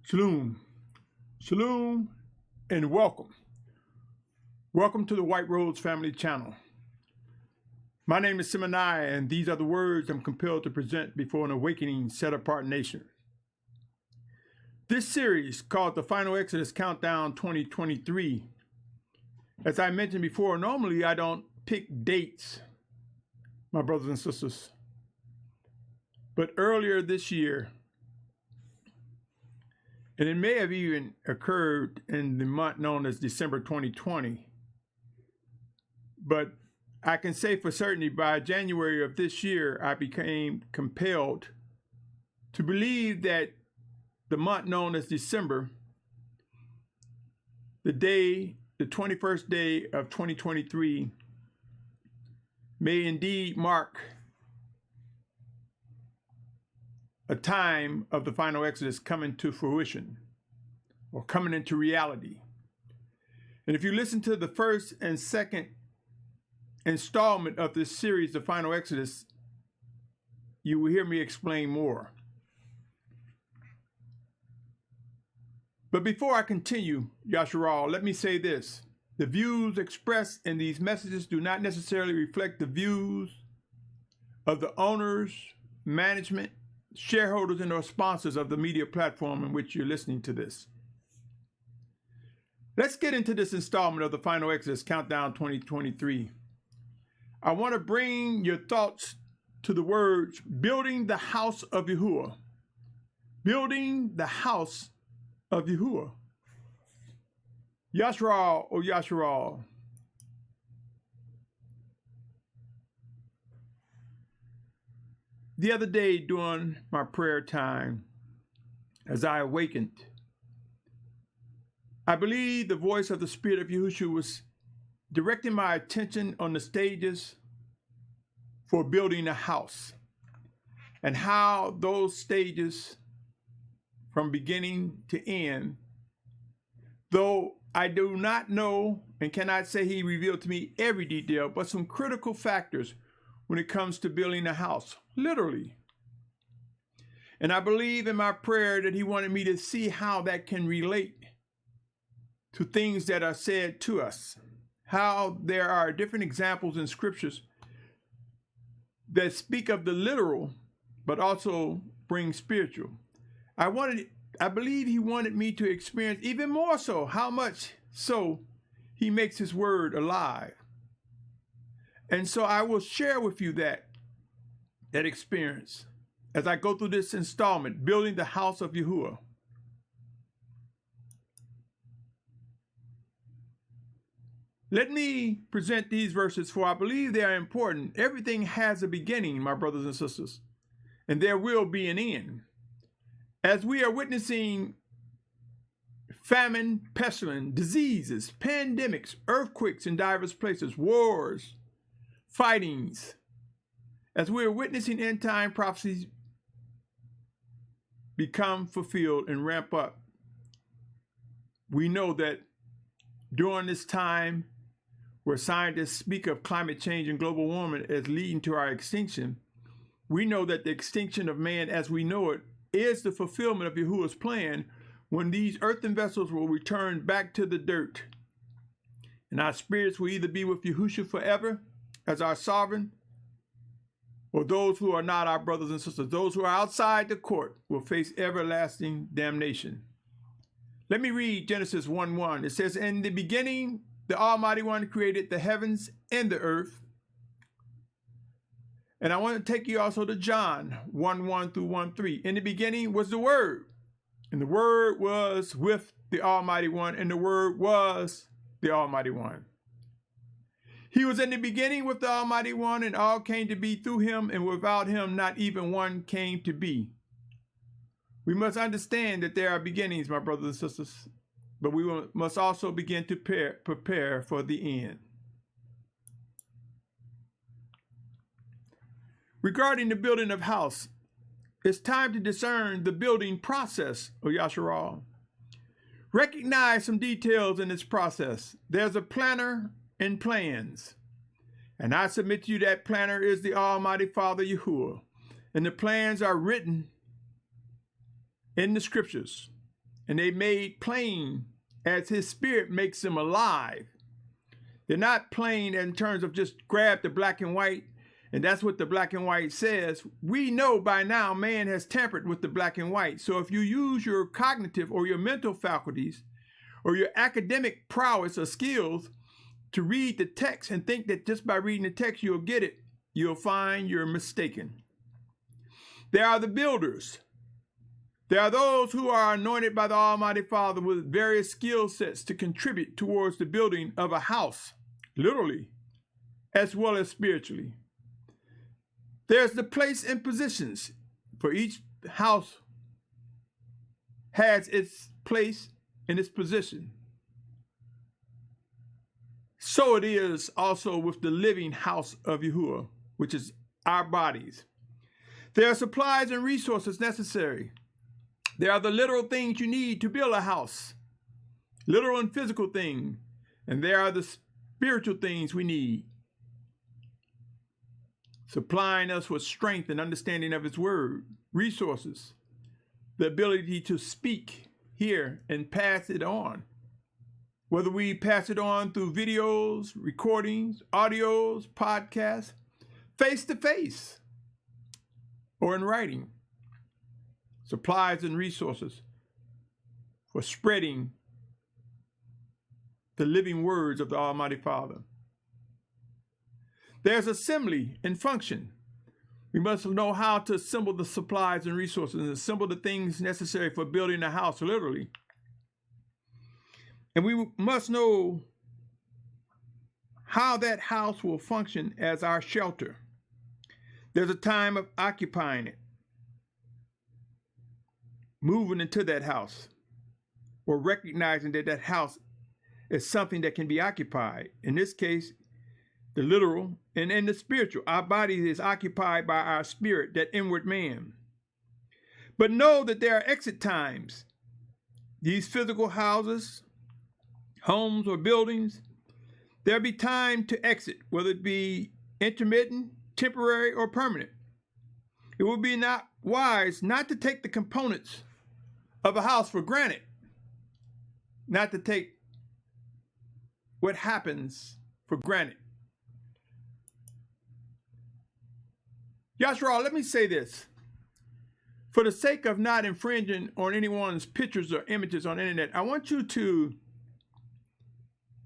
Shalum, Shalum, and welcome. Welcome to the White Rose Family Channel. My name is Symmanayah, and these are the words I'm compelled to present before an awakening, set-apart nation. This series, called the Final Exodus Countdown 2023, as I mentioned before, normally I don't pick dates, my brothers and sisters. But earlier this year, and it may have even occurred in the month known as December 2020. But I can say for certainty by January of this year, I became compelled to believe that the month known as December, the 21st day of 2023, may indeed mark a time of the final Exodus coming to fruition or coming into reality. And if you listen to the first and second installment of this series, the final Exodus, you will hear me explain more. But before I continue, Yashar'al, let me say this. The views expressed in these messages do not necessarily reflect the views of the owners, management, shareholders, and or sponsors of the media platform in which you're listening to this. Let's get into this installment of the Final Exodus Countdown 2023. I want to bring your thoughts to the words, building the House of Yahuah. Building the House of Yahuah. Yashar'al, O Yashar'al. The other day during my prayer time, as I awakened, I believe the voice of the Spirit of Yahusha was directing my attention on the stages for building a house and how those stages from beginning to end, though I do not know and cannot say he revealed to me every detail, but some critical factors when it comes to building a house, literally. And I believe in my prayer that he wanted me to see how that can relate to things that are said to us, how there are different examples in scriptures that speak of the literal, but also bring spiritual. I believe he wanted me to experience even more so how much so he makes his word alive. And so I will share with you that experience as I go through this installment, building the House of Yahuah. Let me present these verses, for I believe they are important. Everything has a beginning, my brothers and sisters, and there will be an end. As we are witnessing famine, pestilence, diseases, pandemics, earthquakes in diverse places, wars, fightings, as we are witnessing end-time prophecies become fulfilled and ramp up, we know that during this time where scientists speak of climate change and global warming as leading to our extinction, we know that the extinction of man as we know it is the fulfillment of Yahuwah's plan when these earthen vessels will return back to the dirt. And our spirits will either be with Yahusha forever as our sovereign, or those who are not our brothers and sisters, those who are outside the court, will face everlasting damnation. Let me read Genesis 1:1. It says, in the beginning, the Almighty One created the heavens and the earth. And I want to take you also to John 1:1 through 1:3. In the beginning was the Word, and the Word was with the Almighty One, and the Word was the Almighty One. He was in the beginning with the Almighty One, and all came to be through him, and without him not even one came to be. We must understand that there are beginnings, my brothers and sisters, but we must also begin to prepare for the end. Regarding the building of house, it's time to discern the building process of Yashar'al. Recognize some details in this process. There's a planner and plans. And I submit to you that planner is the Almighty Father Yahuwah. And the plans are written in the scriptures. and they made plain as his spirit makes them alive. They're not plain in terms of just grab the black and white, and that's what the black and white says. We know by now man has tampered with the black and white. So if you use your cognitive or your mental faculties or your academic prowess or skills to read the text and think that just by reading the text you'll get it, you'll find you're mistaken. There are the builders. There are those who are anointed by the Almighty Father with various skill sets to contribute towards the building of a house, literally, as well as spiritually. There's the place and positions, for each house has its place and its position. So it is also with the living house of Yahuwah, which is our bodies. There are supplies and resources necessary. There are the literal things you need to build a house, literal and physical things, and there are the spiritual things we need, supplying us with strength and understanding of his word, resources, the ability to speak, hear, and pass it on. Whether we pass it on through videos, recordings, audios, podcasts, face-to-face, or in writing. Supplies and resources for spreading the living words of the Almighty Father. There's assembly and function. We must know how to assemble the supplies and resources and assemble the things necessary for building a house, literally. And we must know how that house will function as our shelter. There's a time of occupying it, moving into that house, or recognizing that that house is something that can be occupied. In this case, the literal and the spiritual. Our body is occupied by our spirit, that inward man. But know that there are exit times. These physical houses, homes, or buildings, there'll be time to exit, whether it be intermittent, temporary, or permanent. It would be not wise not to take the components of a house for granted, not to take what happens for granted. Yashar'al, let me say this. For the sake of not infringing on anyone's pictures or images on the internet, I want you to,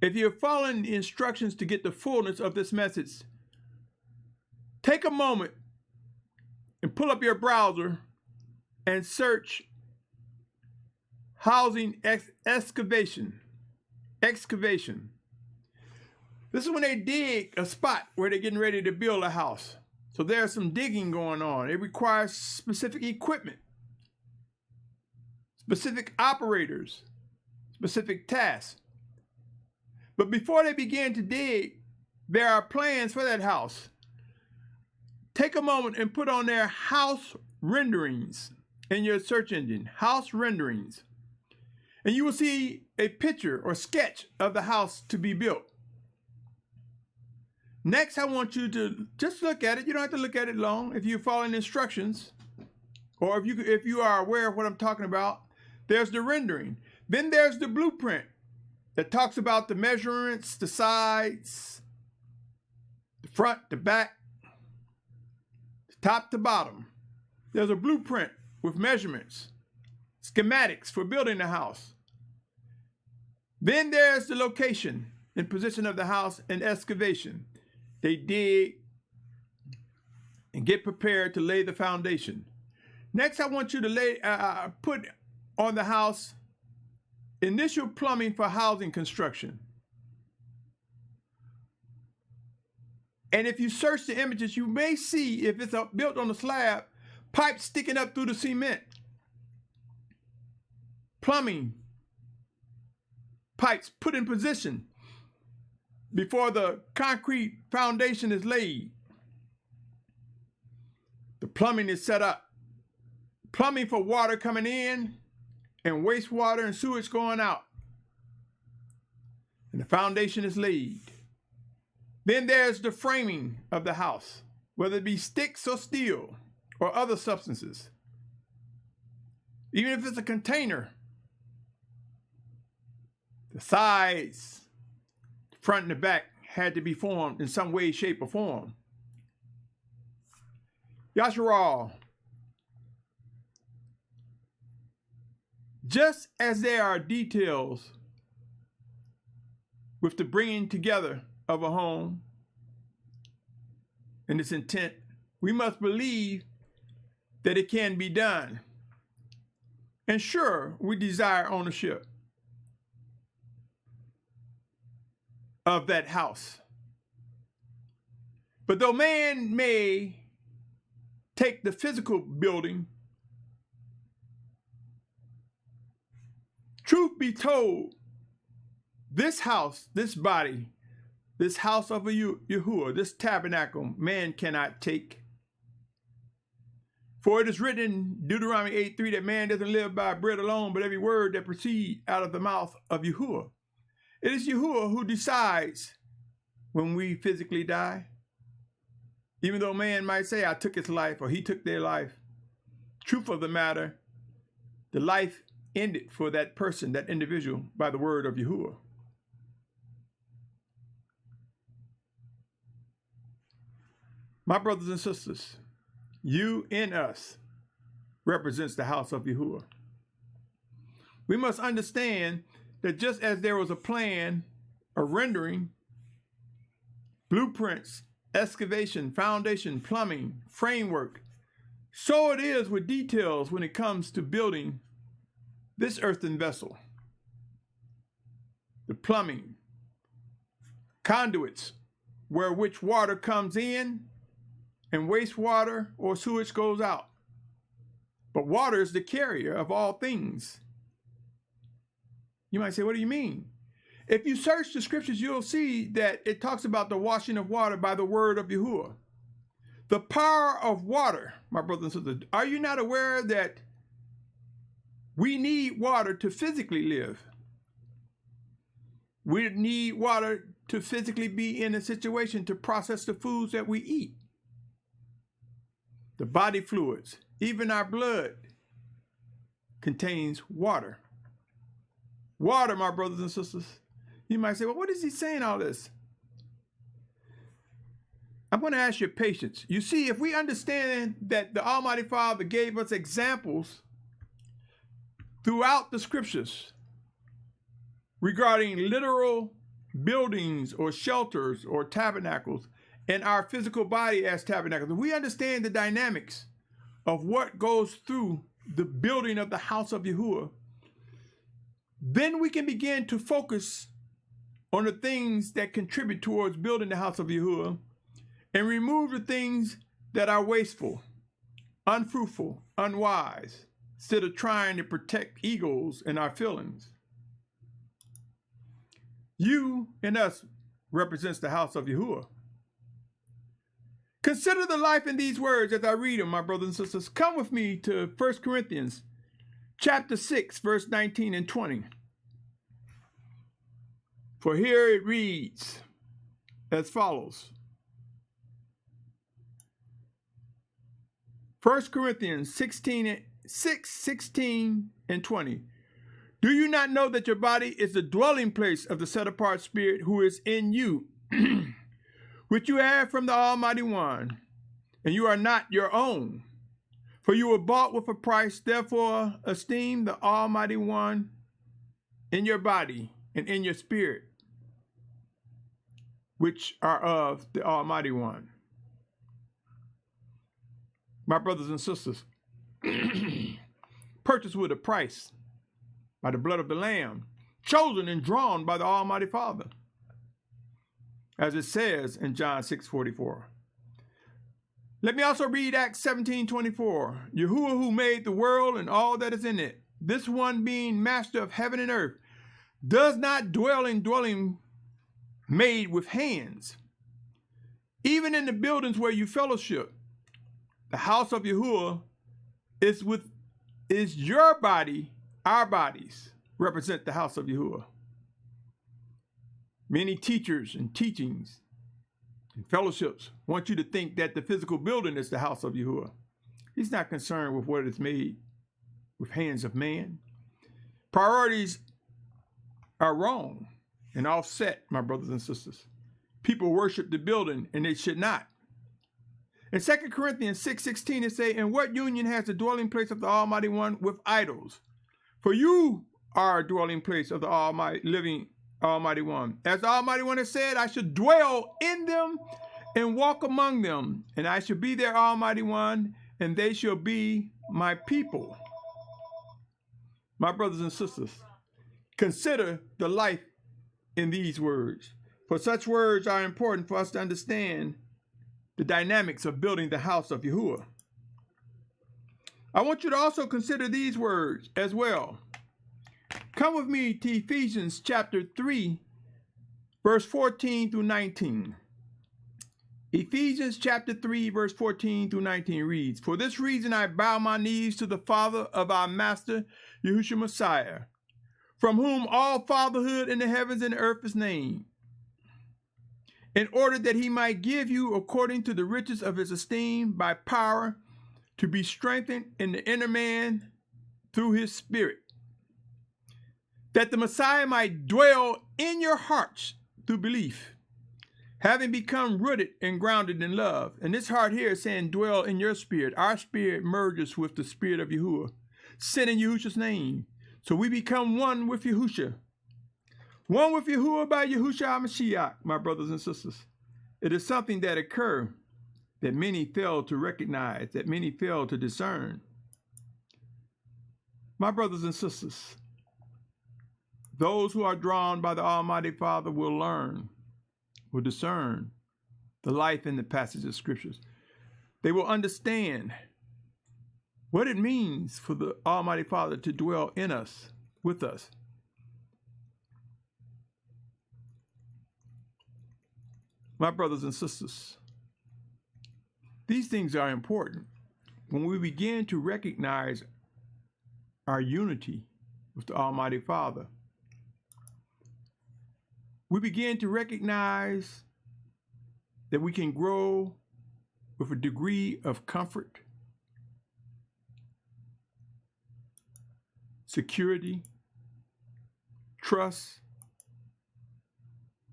if you're following the instructions to get the fullness of this message, take a moment and pull up your browser and search housing excavation. This is when they dig a spot where they're getting ready to build a house. So there's some digging going on. It requires specific equipment, specific operators, specific tasks. But before they begin to dig, there are plans for that house. Take a moment and put on there house renderings in your search engine, house renderings. And you will see a picture or sketch of the house to be built. Next, I want you to just look at it. You don't have to look at it long. If you're following instructions, or if you are aware of what I'm talking about, there's the rendering. Then there's the blueprint that talks about the measurements, the sides, the front, the back, top to bottom. There's a blueprint with measurements, schematics for building the house. Then there's the location and position of the house and excavation. They dig and get prepared to lay the foundation. Next, I want you to put on the house initial plumbing for housing construction. And if you search the images, you may see, if it's built on a slab, pipes sticking up through the cement. Plumbing pipes put in position before the concrete foundation is laid. The plumbing is set up. Plumbing for water coming in and wastewater and sewage going out. And the foundation is laid. Then there's the framing of the house, whether it be sticks or steel or other substances. Even if it's a container, The sides, front and the back, had to be formed in some way, shape, or form. Yashar'al. Just as there are details with the bringing together of a home and its intent, we must believe that it can be done. And sure, we desire ownership of that house. But though man may take the physical building, truth be told, this house, this body, this house of Yahuah, this tabernacle, man cannot take. For it is written in Deuteronomy 8:3 that man doesn't live by bread alone, but every word that proceeds out of the mouth of Yahuah. It is Yahuah who decides when we physically die. Even though man might say, I took his life, or he took their life, truth of the matter, the life ended for that person, that individual, by the word of Yahuah. My brothers and sisters, you in us represents the house of Yahuah. We must understand that just as there was a plan, a rendering, blueprints, excavation, foundation, plumbing, framework, so it is with details when it comes to building this earthen vessel. The plumbing, conduits where which water comes in and wastewater or sewage goes out. But water is the carrier of all things. You might say, what do you mean? If you search the scriptures, you'll see that it talks about the washing of water by the word of Yahuah. The power of water, my brothers and sisters, are you not aware that we need water to physically live? We need water to physically be in a situation to process the foods that we eat. The body fluids, even our blood, contains water. Water, my brothers and sisters. You might say, well, what is he saying all this? I'm going to ask your patience. You see, if we understand that the Almighty Father gave us examples throughout the scriptures regarding literal buildings or shelters or tabernacles, and our physical body as tabernacles, we understand the dynamics of what goes through the building of the house of Yahuah, then we can begin to focus on the things that contribute towards building the house of Yahuah and remove the things that are wasteful, unfruitful, unwise, instead of trying to protect egos and our feelings. You and us represents the house of Yahuah. Consider the life in these words as I read them, my brothers and sisters. Come with me to 1 Corinthians chapter 6, verse 19 and 20. For here it reads as follows. 1 Corinthians 6, 16 and 20. Do you not know that your body is the dwelling place of the set-apart Spirit who is in you, which you have from the Almighty One, and you are not your own? For you were bought with a price, therefore esteem the Almighty One in your body and in your spirit, which are of the Almighty One. My brothers and sisters, purchased with a price by the blood of the Lamb, chosen and drawn by the Almighty Father, as it says in John 6:44. Let me also read Acts 17:24. Yahuah, who made the world and all that is in it, this one being master of heaven and earth, does not dwell in dwelling made with hands. Even in the buildings where you fellowship, the house of Yahuah is your body, our bodies represent the house of Yahuah. Many teachers and teachings and fellowships want you to think that the physical building is the house of Yahuah. He's not concerned with what is made with hands of man. Priorities are wrong and offset, my brothers and sisters. People worship the building, and they should not. In 2 Corinthians 6:16, it says, "And what union has the dwelling place of the Almighty One with idols? For you are a dwelling place of the Almighty, living Almighty One. As the Almighty One has said, I should dwell in them and walk among them, and I shall be their Almighty One, and they shall be my people." My brothers and sisters, consider the life in these words, for such words are important for us to understand the dynamics of building the house of Yahuwah. I want you to also consider these words as well. Come with me to Ephesians chapter 3, verse 14 through 19. Ephesians chapter 3, verse 14 through 19 reads, "For this reason I bow my knees to the Father of our Master, Yahusha Messiah, from whom all fatherhood in the heavens and the earth is named, in order that he might give you, according to the riches of his esteem, by power, to be strengthened in the inner man through his Spirit, that the Messiah might dwell in your hearts through belief, having become rooted and grounded in love." And this heart here is saying dwell in your spirit. Our spirit merges with the Spirit of Yahuwah, sent in Yahusha's name. So we become one with Yahusha. One with Yahuwah by Yahusha Mashyach, my brothers and sisters. It is something that occurs that many fail to recognize, that many fail to discern. My brothers and sisters, those who are drawn by the Almighty Father will learn, will discern the life in the passage of scriptures. They will understand what it means for the Almighty Father to dwell in us, with us. My brothers and sisters, these things are important. When we begin to recognize our unity with the Almighty Father, we begin to recognize that we can grow with a degree of comfort, security, trust.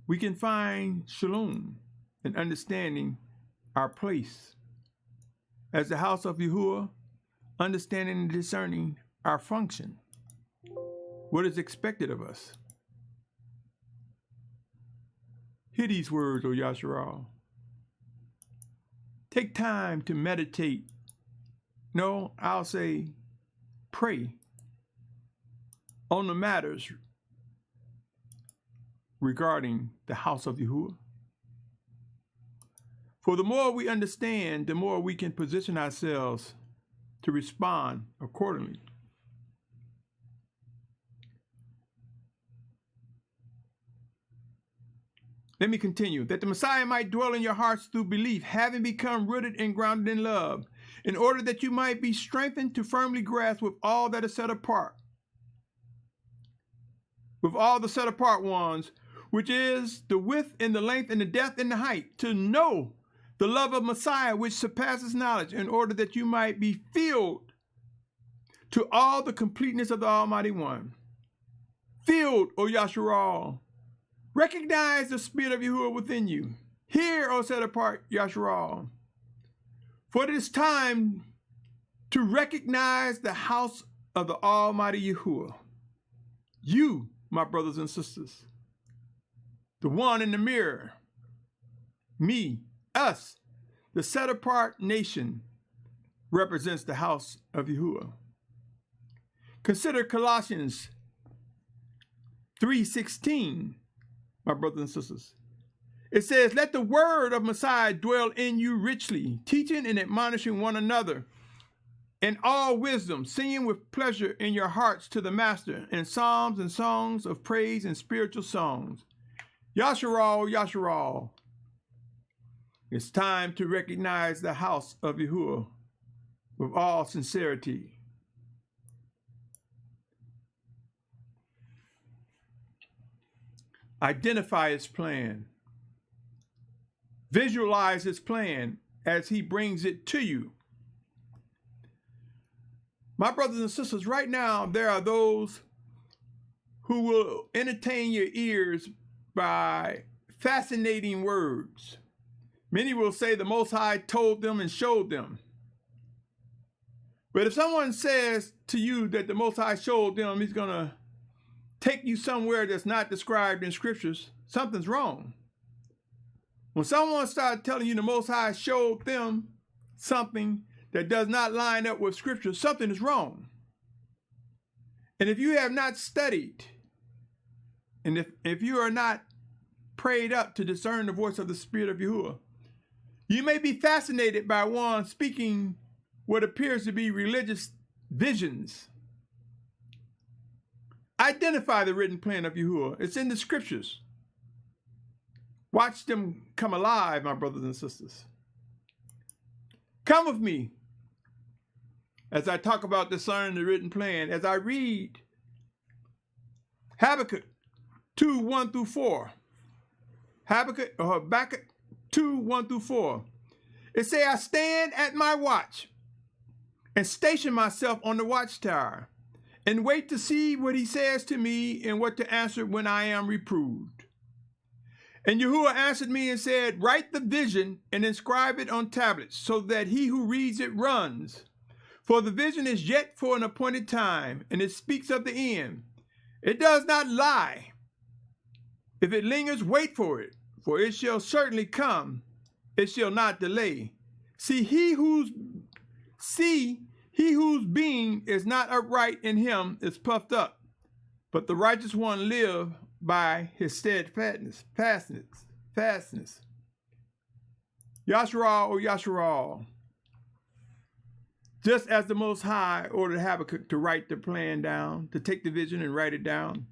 We can find Shalum in understanding our place as the house of Yahuwah, understanding and discerning our function, what is expected of us. Hear these words, O Yashar'al. Take time to meditate. No, I'll say pray on the matters regarding the house of Yahuwah. For the more we understand, the more we can position ourselves to respond accordingly. Let me continue. That the Messiah might dwell in your hearts through belief, having become rooted and grounded in love, in order that you might be strengthened to firmly grasp with all that is set apart, with all the set apart ones, which is the width and the length and the depth and the height, to know the love of Messiah, which surpasses knowledge, in order that you might be filled to all the completeness of the Almighty One. Filled, O Yashar'al. Recognize the Spirit of Yahuwah within you. Hear, O set apart Yashar'al. For it is time to recognize the house of the Almighty Yahuwah. You, my brothers and sisters, the one in the mirror, me, us, the set apart nation, represents the house of Yahuwah. Consider Colossians 3:16. My brothers and sisters. It says, let the word of Messiah dwell in you richly, teaching and admonishing one another in all wisdom, singing with pleasure in your hearts to the Master in psalms and songs of praise and spiritual songs. Yashar'al, Yashar'al. It's time to recognize the house of Yahuwah with all sincerity. Identify his plan. Visualize his plan as he brings it to you. My brothers and sisters, right now, there are those who will entertain your ears by fascinating words. Many will say the Most High told them and showed them. But if someone says to you that the Most High showed them, he's going to take you somewhere that's not described in scriptures, something's wrong. When someone starts telling you the Most High showed them something that does not line up with scripture, something is wrong. And if you have not studied, and if you are not prayed up to discern the voice of the Spirit of Yahuwah, you may be fascinated by one speaking what appears to be religious visions. Identify the written plan of Yahuwah. It's in the scriptures. Watch them come alive, my brothers and sisters. Come with me as I talk about discerning the written plan, as I read Habakkuk 2, 1 through 4. Habakkuk 2, 1 through 4. It say, I stand at my watch and station myself on the watchtower and wait to see what he says to me and what to answer when I am reproved. And Yahuwah answered me and said, write the vision and inscribe it on tablets so that he who reads it runs. For the vision is yet for an appointed time, and it speaks of the end. It does not lie. If it lingers, wait for it, for it shall certainly come. It shall not delay. See, he whose being is not upright in him is puffed up, but the righteous one live by his steadfastness. Yashar'al, O Yashar'al. Just as the Most High ordered Habakkuk to write the plan down, to take the vision and write it down,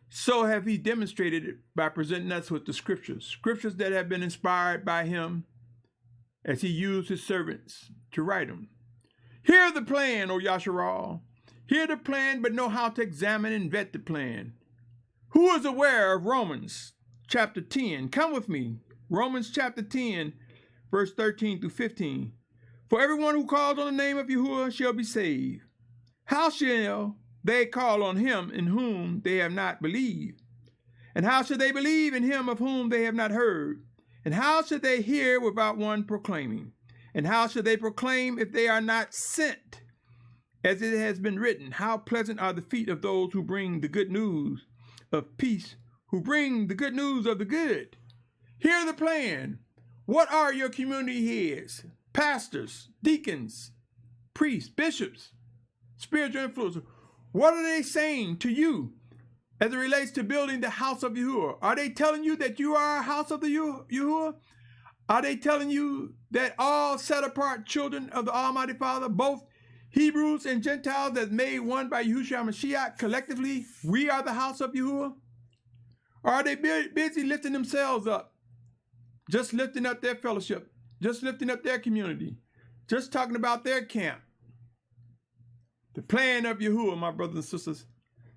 so have he demonstrated it by presenting us with the scriptures that have been inspired by him as he used his servants to write them. Hear the plan, O Yashar'al. Hear the plan, but know how to examine and vet the plan. Who is aware of Romans chapter 10? Come with me. Romans chapter 10, verse 13 through 15. For everyone who calls on the name of Yahuwah shall be saved. How shall they call on him in whom they have not believed? And how shall they believe in him of whom they have not heard? And how shall they hear without one proclaiming? And how shall they proclaim if they are not sent? As it has been written, how pleasant are the feet of those who bring the good news of peace, who bring the good news of the good. Hear the plan. What are your community heads, pastors, deacons, priests, bishops, spiritual influencers? What are they saying to you as it relates to building the house of Yahuwah? Are they telling you that you are a house of the Yahuwah? Are they telling you that all set-apart children of the Almighty Father, both Hebrews and Gentiles that made one by Yahusha Mashyach, collectively, we are the house of Yahuwah? Or are they busy lifting themselves up, just lifting up their fellowship, just lifting up their community, just talking about their camp? The plan of Yahuwah, my brothers and sisters,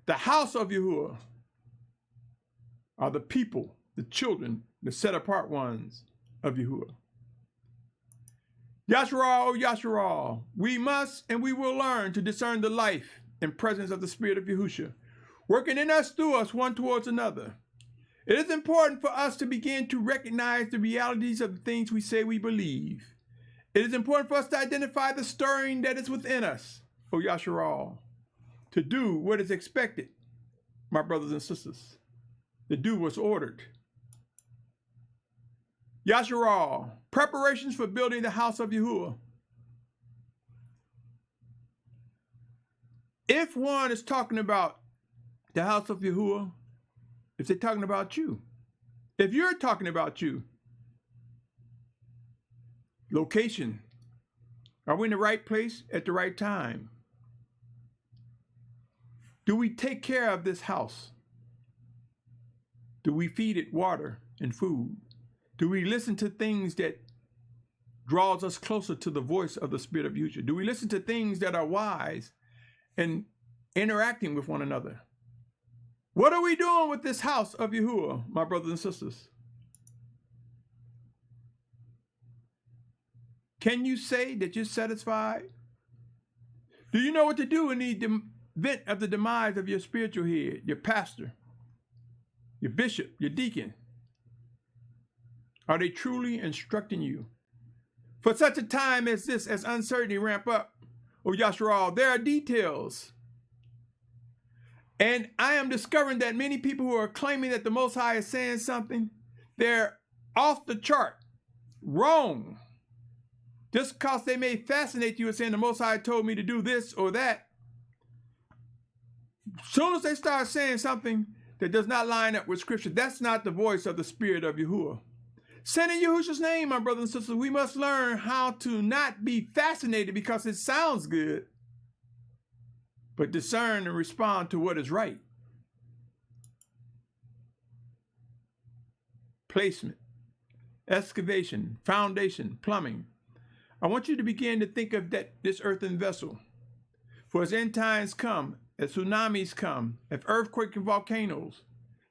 the house of Yahuwah are the people, the children, the set-apart ones of Yahuwah. Yashar'al, O Yashar'al, we must and we will learn to discern the life and presence of the Spirit of Yahusha, working in us, through us, one towards another. It is important for us to begin to recognize the realities of the things we say we believe. It is important for us to identify the stirring that is within us, O Yashar'al, to do what is expected, my brothers and sisters, to do what's ordered. Yashar'al, preparations for building the house of Yahuwah. If one is talking about the house of Yahuwah, if they're talking about you, if you're talking about you, location, are we in the right place at the right time? Do we take care of this house? Do we feed it water and food? Do we listen to things that draws us closer to the voice of the Spirit of Yahusha? Do we listen to things that are wise and interacting with one another? What are we doing with this house of Yahuwah, my brothers and sisters? Can you say that you're satisfied? Do you know what to do in event of the demise of your spiritual head, your pastor, your bishop, your deacon? Are they truly instructing you? For such a time as this, as uncertainty ramp up, O Yashar'al, there are details. And I am discovering that many people who are claiming that the Most High is saying something, they're off the chart, wrong. Just because they may fascinate you with saying the Most High told me to do this or that, as soon as they start saying something that does not line up with Scripture, that's not the voice of the Spirit of Yahuah. Send in Yahusha's name, my brothers and sisters, we must learn how to not be fascinated because it sounds good, but discern and respond to what is right. Placement, excavation, foundation, plumbing. I want you to begin to think of this earthen vessel. For as end times come, as tsunamis come, as earthquakes and volcanoes,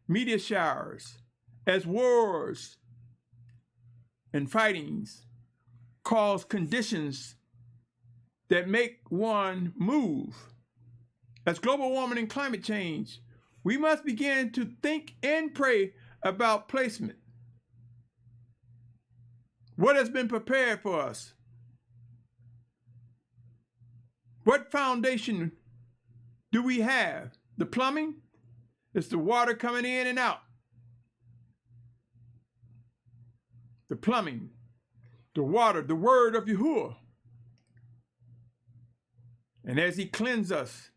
meteor showers, as wars and fightings cause conditions that make one move, as global warming and climate change, we must begin to think and pray about placement. What has been prepared for us? What foundation do we have? The plumbing? It's the water coming in and out. The plumbing, the water, the word of Yahuah. And as he cleanses us,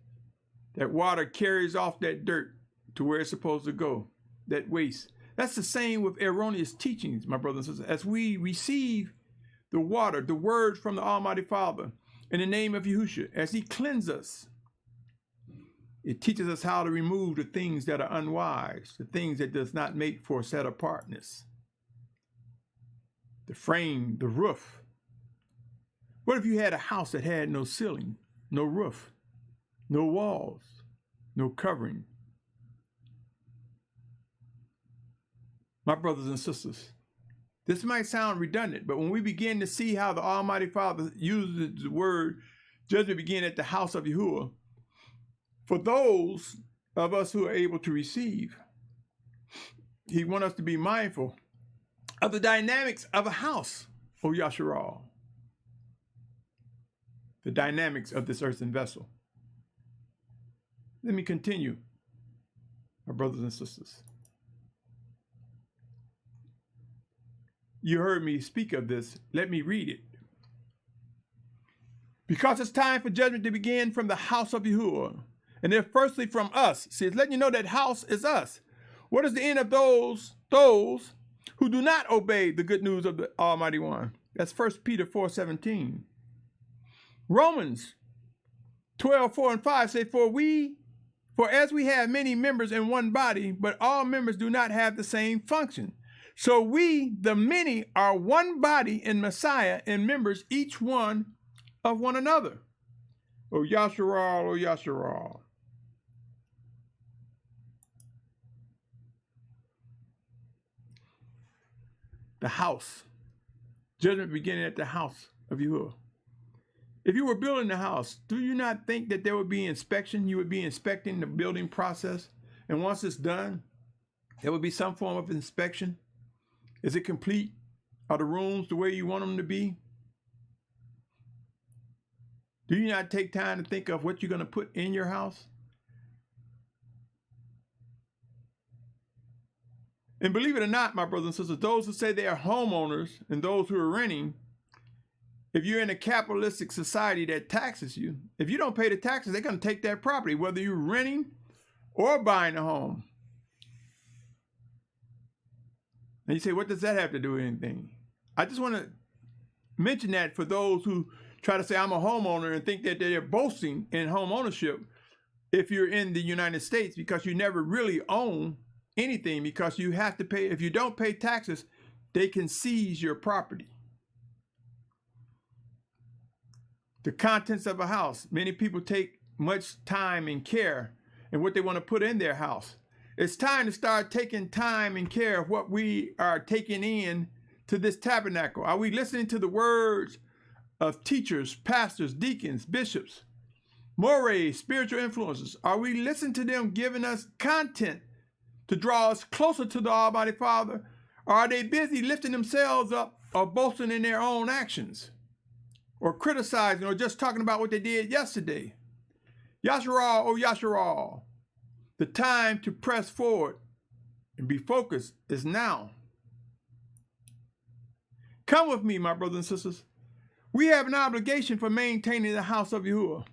that water carries off that dirt to where it's supposed to go, that waste. That's the same with erroneous teachings, my brothers and sisters. As we receive the water, the word from the Almighty Father, in the name of Yahusha, as he cleanses us, it teaches us how to remove the things that are unwise, the things that does not make for set apartness. The frame, the roof. What if you had a house that had no ceiling, no roof, no walls, no covering? My brothers and sisters, this might sound redundant, but when we begin to see how the Almighty Father uses the word, judgment begin at the house of Yahuah, for those of us who are able to receive, he wants us to be mindful of the dynamics of a house, O Yashar'al. The dynamics of this earthen vessel. Let me continue, my brothers and sisters. You heard me speak of this. Let me read it. Because it's time for judgment to begin from the house of Yahuah. And then firstly from us. See, it's letting you know that house is us. What is the end of those who do not obey the good news of the Almighty One? That's 1 Peter 4:17. Romans 12:4-5 say, For as we have many members in one body, but all members do not have the same function. So we, the many, are one body in Messiah and members each one of one another. O Yashar'al, O Yashar'al. The house. Judgment beginning at the house of Yahuah. If you were building the house, do you not think that there would be inspection? You would be inspecting the building process. And once it's done, there would be some form of inspection. Is it complete? Are the rooms the way you want them to be? Do you not take time to think of what you're going to put in your house? And believe it or not, my brothers and sisters, those who say they are homeowners and those who are renting, if you're in a capitalistic society that taxes you, if you don't pay the taxes, they're going to take that property, whether you're renting or buying a home. And you say, what does that have to do with anything? I just want to mention that for those who try to say I'm a homeowner and think that they're boasting in home ownership if you're in the United States, because you never really own anything, because you have to pay. If you don't pay taxes, they can seize your property. The contents of a house. Many people take much time and care in what they want to put in their house. It's time to start taking time and care of what we are taking in to this tabernacle. Are we listening to the words of teachers, pastors, deacons, bishops, mores, spiritual influences? Are we listening to them giving us content to draw us closer to the Almighty Father? Or are they busy lifting themselves up or boasting in their own actions? Or criticizing or just talking about what they did yesterday? Yashar'al, oh Yashar'al, the time to press forward and be focused is now. Come with me, my brothers and sisters. We have an obligation for maintaining the house of Yahuwah.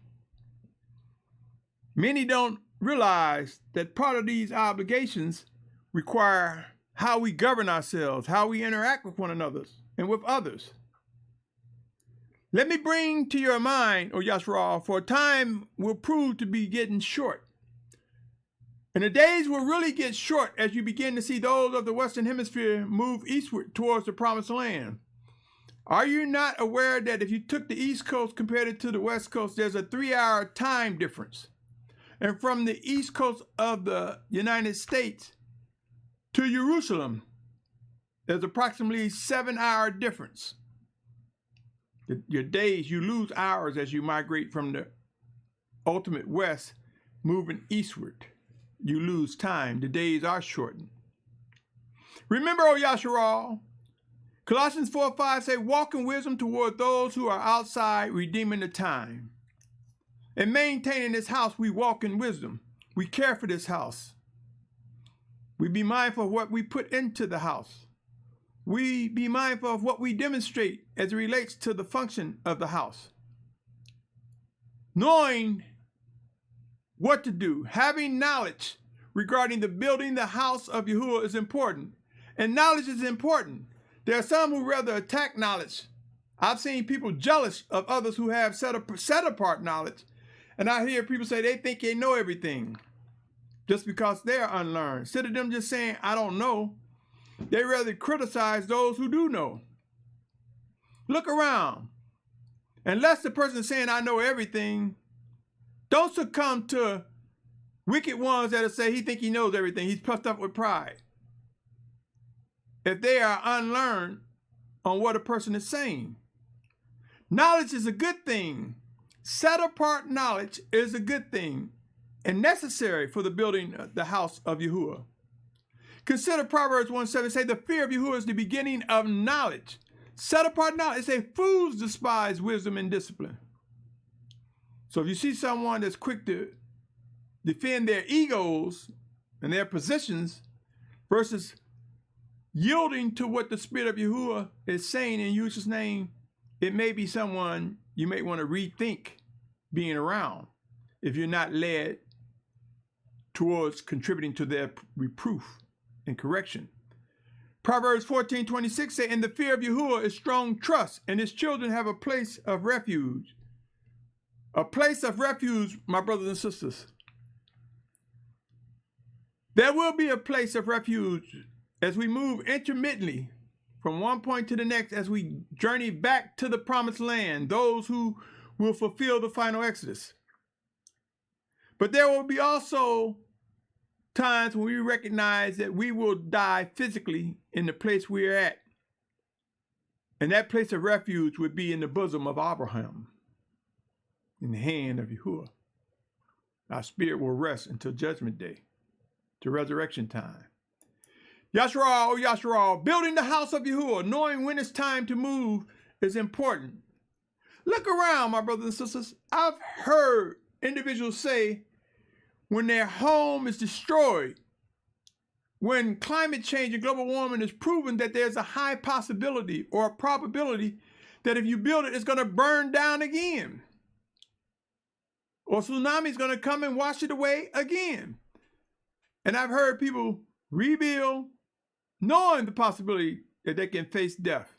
Many don't realize that part of these obligations require how we govern ourselves, how we interact with one another and with others. Let me bring to your mind, O Yashar'al, for time will prove to be getting short. And the days will really get short as you begin to see those of the Western Hemisphere move eastward towards the Promised Land. Are you not aware that if you took the East Coast compared it to the West Coast, there's a 3-hour time difference? And from the East Coast of the United States to Jerusalem, there's approximately 7-hour difference. Your days, you lose hours as you migrate from the ultimate west, moving eastward. You lose time. The days are shortened. Remember, O Yashar'al, Colossians 4:5 say, walk in wisdom toward those who are outside, redeeming the time. And maintaining this house, we walk in wisdom. We care for this house. We be mindful of what we put into the house. We be mindful of what we demonstrate as it relates to the function of the house. Knowing what to do, having knowledge regarding the building the house of Yahuwah is important. And knowledge is important. There are some who rather attack knowledge. I've seen people jealous of others who have set apart knowledge. And I hear people say they think they know everything just because they're unlearned. Instead of them just saying, I don't know, they rather criticize those who do know. Look around. Unless the person is saying, I know everything, don't succumb to wicked ones that'll say he think he knows everything. He's puffed up with pride. If they are unlearned on what a person is saying. Knowledge is a good thing. Set apart knowledge is a good thing and necessary for the building of the house of Yahuwah. Consider Proverbs 1:7 say the fear of Yahuwah is the beginning of knowledge. Set apart knowledge. It say fools despise wisdom and discipline. So if you see someone that's quick to defend their egos and their positions versus yielding to what the Spirit of Yahuwah is saying in Yahusha's name, it may be someone you may want to rethink being around if you're not led towards contributing to their reproof and correction. Proverbs 14:26 say, in the fear of Yahuwah is strong trust, and his children have a place of refuge. A place of refuge, my brothers and sisters. There will be a place of refuge as we move intermittently from one point to the next as we journey back to the Promised Land, those who will fulfill the final Exodus. But there will be also times when we recognize that we will die physically in the place we are at. And that place of refuge would be in the bosom of Abraham, in the hand of Yahuwah. Our spirit will rest until Judgment Day, to resurrection time. Yashar'al, oh Yashar'al, building the house of Yahuwah, knowing when it's time to move is important. Look around, my brothers and sisters. I've heard individuals say when their home is destroyed, when climate change and global warming is proven that there's a high possibility or a probability that if you build it, it's going to burn down again. Or tsunami is going to come and wash it away again. And I've heard people rebuild knowing the possibility that they can face death.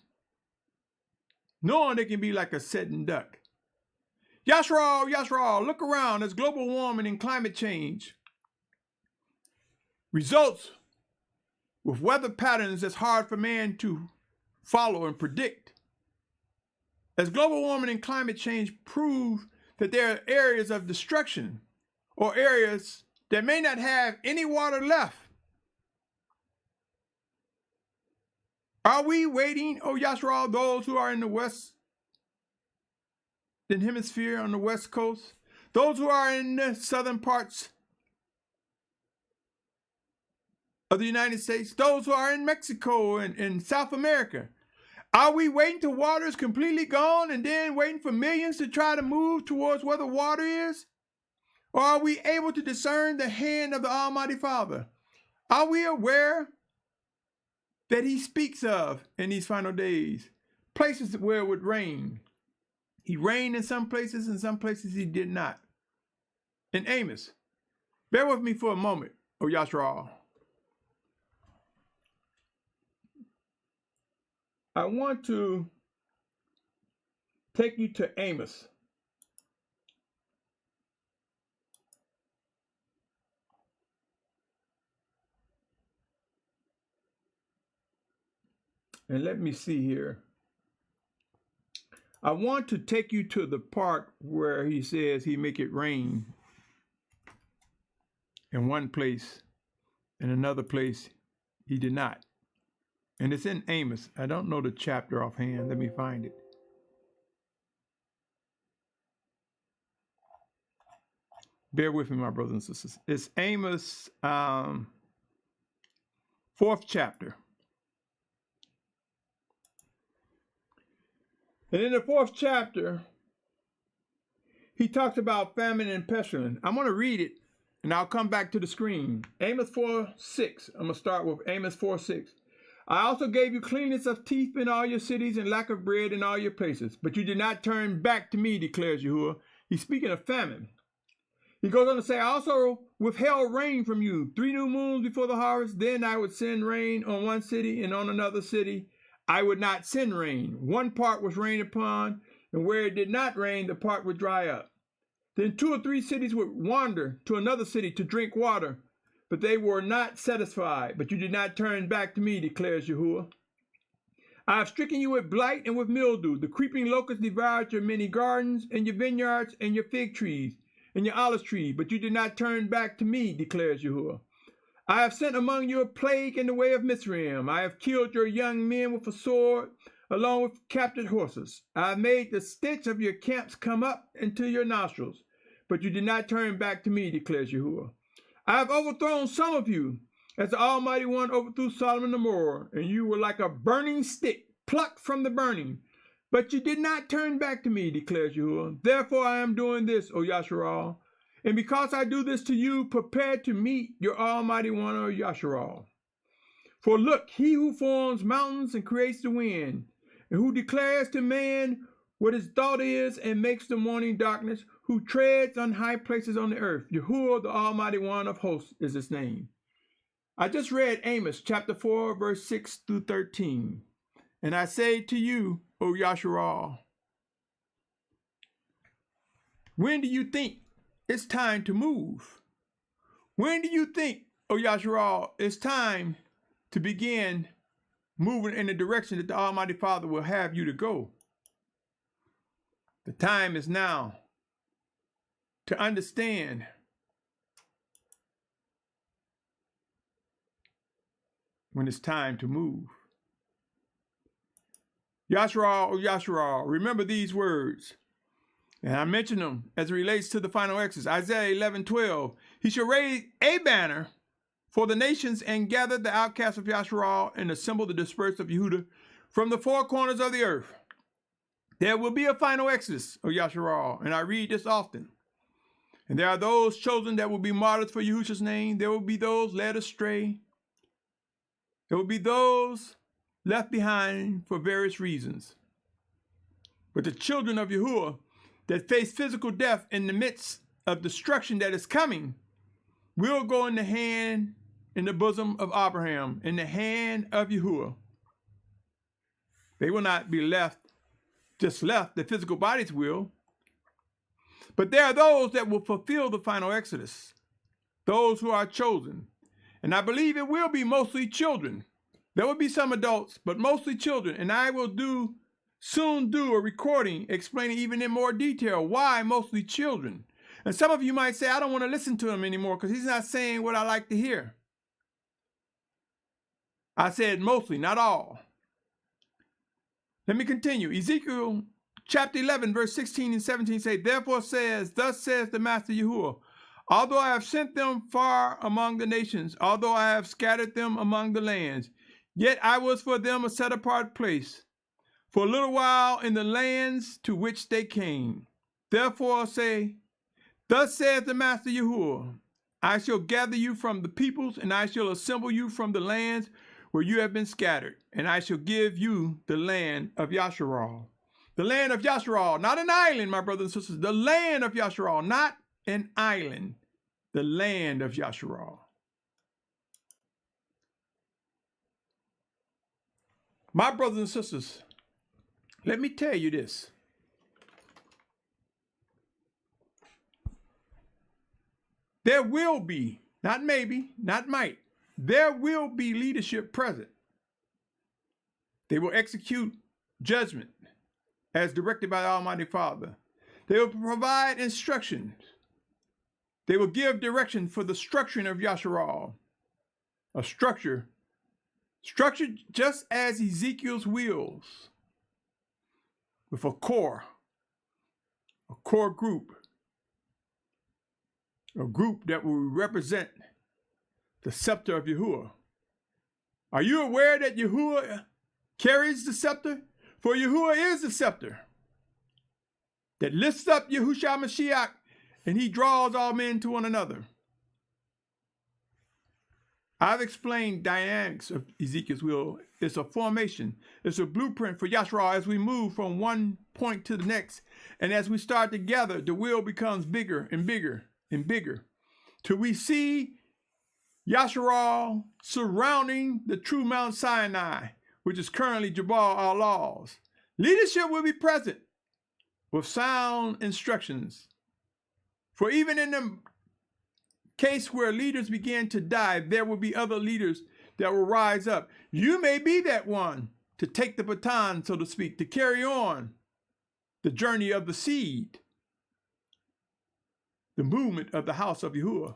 Knowing they can be like a sitting duck. Yashar'al, Yashar'al, look around as global warming and climate change results with weather patterns that's hard for man to follow and predict. As global warming and climate change prove that there are areas of destruction or areas that may not have any water left. Are we waiting, oh Yashar'al, those who are in the Western Hemisphere on the West Coast, those who are in the southern parts of the United States, those who are in Mexico and in South America. Are we waiting till water is completely gone and then waiting for millions to try to move towards where the water is? Or are we able to discern the hand of the Almighty Father? Are we aware that he speaks of in these final days? Places where it would rain. He rained in some places he did not. In Amos. Bear with me for a moment, O Yashar'al. I want to take you to Amos. And let me see here. I want to take you to the part where he says he make it rain in one place, in another place he did not. And it's in Amos. I don't know the chapter offhand. Let me find it. Bear with me, my brothers and sisters. It's Amos 4th chapter. And in the 4th chapter, he talks about famine and pestilence. I'm going to read it, and I'll come back to the screen. Amos 4:6. I'm going to start with Amos 4:6. I also gave you cleanness of teeth in all your cities and lack of bread in all your places. But you did not turn back to me, declares Yahuwah. He's speaking of famine. He goes on to say, I also withheld rain from you 3 new moons before the harvest. Then I would send rain on one city, and on another city I would not send rain. One part was rained upon, and where it did not rain, the part would dry up. Then 2 or 3 cities would wander to another city to drink water, but they were not satisfied. But you did not turn back to me, declares Yahuwah. I have stricken you with blight and with mildew. The creeping locust devoured your many gardens, and your vineyards, and your fig trees, and your olive trees, but you did not turn back to me, declares Yahuwah. I have sent among you a plague in the way of Mizraim. I have killed your young men with a sword, along with captured horses. I have made the stench of your camps come up into your nostrils, but you did not turn back to me, declares Yahuwah. I have overthrown some of you, as the Almighty One overthrew Sodom and Gomorrah, and you were like a burning stick, plucked from the burning. But you did not turn back to me, declares Yahuwah. Therefore I am doing this, O Yashar'al. And because I do this to you, prepare to meet your Almighty One, O Yashar'al. For look, he who forms mountains and creates the wind, and who declares to man what his thought is and makes the morning darkness, who treads on high places on the earth. Yahuwah, the Almighty One of hosts, is his name. I just read Amos chapter 4, verse 6 through 13. And I say to you, O Yashar'al, when do you think it's time to move? When do you think, O Yashar'al, it's time to begin moving in the direction that the Almighty Father will have you to go? The time is now to understand when it's time to move. Yashar'al, O Yashar'al, remember these words. And I mention them as it relates to the final exodus. Isaiah 11:12. He shall raise a banner for the nations and gather the outcasts of Yashar'al and assemble the dispersed of Yehudah from the 4 corners of the earth. There will be a final exodus, O Yashar'al, and I read this often. And there are those chosen that will be martyrs for Yahusha's name. There will be those led astray. There will be those left behind for various reasons. But the children of Yahuwah that face physical death in the midst of destruction that is coming will go in the bosom of Abraham, in the hand of Yahuwah. They will not be left, the physical bodies will. But there are those that will fulfill the final exodus, those who are chosen. And I believe it will be mostly children. There will be some adults, but mostly children. And I will soon do a recording explaining even in more detail why mostly children. And some of you might say, I don't want to listen to him anymore because he's not saying what I like to hear. I said mostly, not all. Let me continue. Ezekiel chapter 11, verse 16 and 17 say, therefore thus says the Master Yahuah, although I have sent them far among the nations, although I have scattered them among the lands, yet I was for them a set apart place, for a little while in the lands to which they came. Therefore say, thus saith the Master Yahuah, I shall gather you from the peoples, and I shall assemble you from the lands where you have been scattered, and I shall give you the land of Yashar'al. The land of Yashar'al, not an island, my brothers and sisters. The land of Yashar'al, not an island. The land of Yashar'al. My brothers and sisters, let me tell you this. There will be, not maybe, not might, there will be leadership present. They will execute judgment as directed by the Almighty Father. They will provide instructions. They will give direction for the structuring of Yashar'al. A structure, structured just as Ezekiel's wheels, with a core group, a group that will represent the Scepter of Yahuwah. Are you aware that Yahuwah carries the scepter? For Yahuwah is the scepter that lifts up Yahusha Mashyach, and he draws all men to one another. I've explained dynamics of Ezekiel's wheel. It's a formation. It's a blueprint for Yashar'al as we move from one point to the next. And as we start together, the wheel becomes bigger and bigger and bigger, till we see Yashar'al surrounding the true Mount Sinai, which is currently Jabal Allah's. Leadership will be present with sound instructions. For even in the case where leaders begin to die, there will be other leaders that will rise up. You may be that one to take the baton, so to speak, to carry on the journey of the seed, the movement of the House of Yahuah.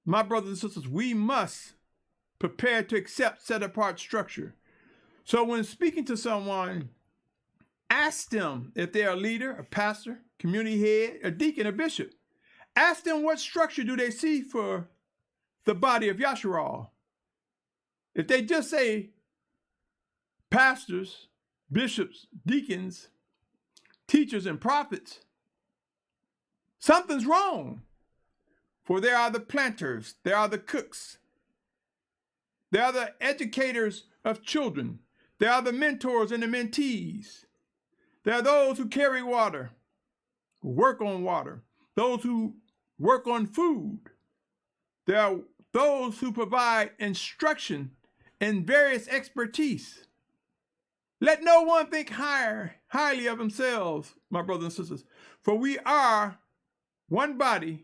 My brothers and sisters, we must prepare to accept set-apart structure. So when speaking to someone, ask them if they're a leader, a pastor, community head, a deacon, a bishop. Ask them what structure do they see for the body of Yashar'al. If they just say pastors, bishops, deacons, teachers, and prophets, something's wrong. For there are the planters, there are the cooks, there are the educators of children, there are the mentors and the mentees, there are those who carry water, who work on water, those who work on food, there are those who provide instruction and various expertise. Let no one think highly of themselves, my brothers and sisters, for we are one body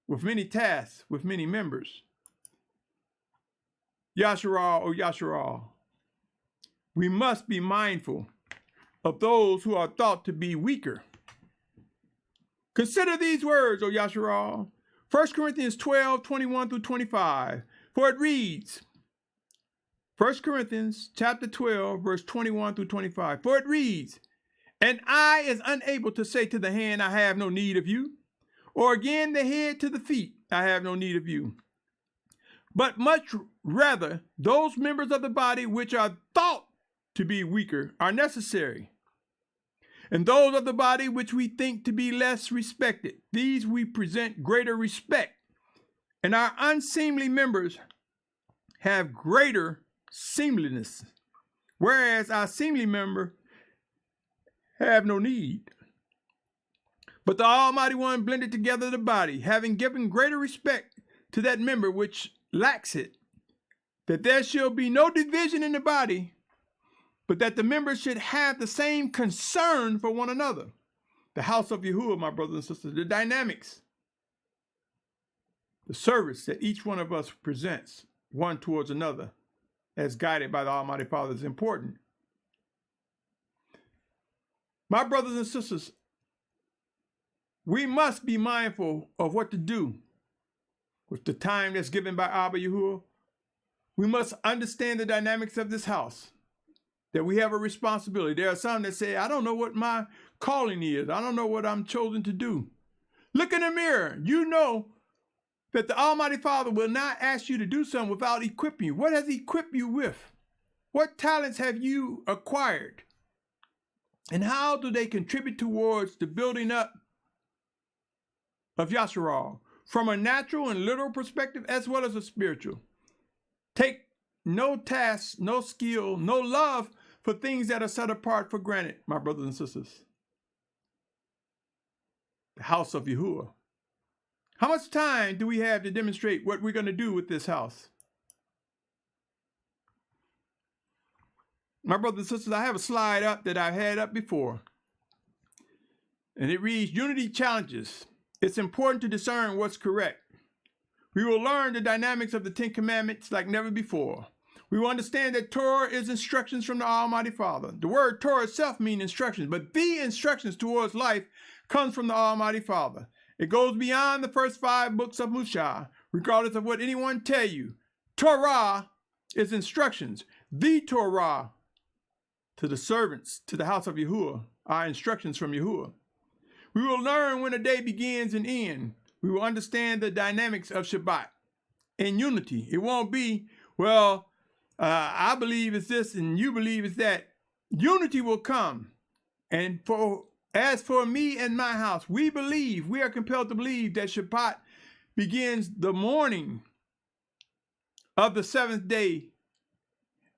with many tasks, with many members. Yashar'al, O Yashar'al, we must be mindful of those who are thought to be weaker. Consider these words, O Yashar'al. 1 Corinthians 12, 21 through 25. For it reads, 1 Corinthians chapter 12, verse 21 through 25. For it reads, an eye is unable to say to the hand, I have no need of you, or again the head to the feet, I have no need of you. But much rather, those members of the body which are thought to be weaker are necessary. And those of the body which we think to be less respected, these we present greater respect. And our unseemly members have greater seemliness, whereas our seemly member have no need. But the Almighty One blended together the body, having given greater respect to that member which lacks it, that there shall be no division in the body, but that the members should have the same concern for one another. The House of Yahuwah, my brothers and sisters, the dynamics, the service that each one of us presents one towards another as guided by the Almighty Father is important. My brothers and sisters, we must be mindful of what to do with the time that's given by Abba Yahuwah. We must understand the dynamics of this house. that we have a responsibility. There are some that say, I don't know what my calling is. I don't know what I'm chosen to do. Look in the mirror. You know that the Almighty Father will not ask you to do something without equipping you. What has He equipped you with? What talents have you acquired? And how do they contribute towards the building up of Yashar'al from a natural and literal perspective as well as a spiritual? Take no task, no skill, no love for things that are set apart for granted, my brothers and sisters. The House of Yahuah. How much time do we have to demonstrate what we're going to do with this house? My brothers and sisters, I have a slide up that I've had up before. And it reads, Unity Challenges. It's important to discern what's correct. We will learn the dynamics of the Ten Commandments like never before. We will understand that Torah is instructions from the Almighty Father. The word Torah itself means instructions, but the instructions towards life comes from the Almighty Father. It goes beyond the first 5 books of Mashyach, regardless of what anyone tell you. Torah is instructions. The Torah to the servants, to the house of Yahuah, are instructions from Yahuah. We will learn when a day begins and ends. We will understand the dynamics of Shabbat in unity. It won't be, well, I believe it's this and you believe it's that. Unity will come. And as for me and my house, we are compelled to believe that Shabbat begins the morning of the 7th day